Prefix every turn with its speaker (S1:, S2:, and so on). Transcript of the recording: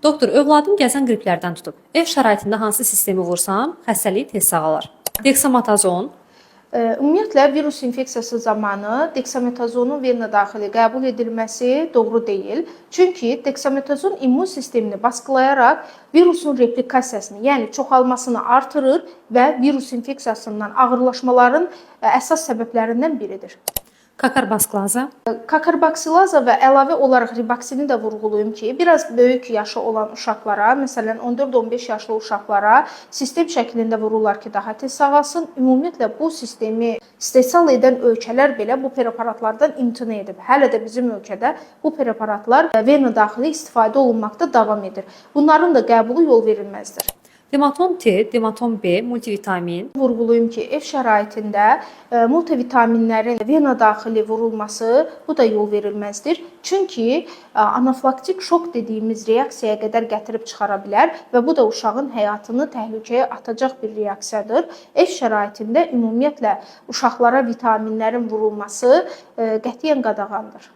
S1: Doktor, övladım gəzən qriplərdən tutub. Ev şəraitində hansı sistemi vursam, xəstəliyi tez sağalar? Dexametazon,
S2: Ümumiyyətlə virus infeksiyası zamanı deksametazonun vena daxili qəbul edilməsi doğru deyil. Çünki deksametazon immun sistemini baskılayaraq virusun replikasiyasını, yəni çoxalmasını artırır və virus infeksiyasından ağırlaşmaların əsas səbəblərindən biridir.
S1: kakarbaskulaza,
S2: Kakarbaksilaza və əlavə olaraq ribaksini də vurğulayım ki, biraz böyük yaşı olan uşaqlara, məsələn 14-15 yaşlı uşaqlara sistem şəklində vururlar ki, daha tez sağalsın. Ümumiyyətlə bu sistemi istehsal edən ölkələr belə bu preparatlardan imtina edib. Hələ də bizim ölkədə bu preparatlar vena daxili istifadə olunmaqda davam edir. Bunların da qəbulu yol verilməzdir.
S1: Dematon T, Dematon B, multivitamin,
S2: Vurğulayım ki, ev şəraitində multivitaminlərin vena daxili vurulması bu da yol verilməzdir. Çünki anafilaktik şok dediyimiz reaksiyaya qədər gətirib çıxara bilər və bu da uşağın həyatını təhlükəyə atacaq bir reaksiyadır. Ev şəraitində ümumiyyətlə uşaqlara vitaminlərin vurulması qətiyyən qadağandır.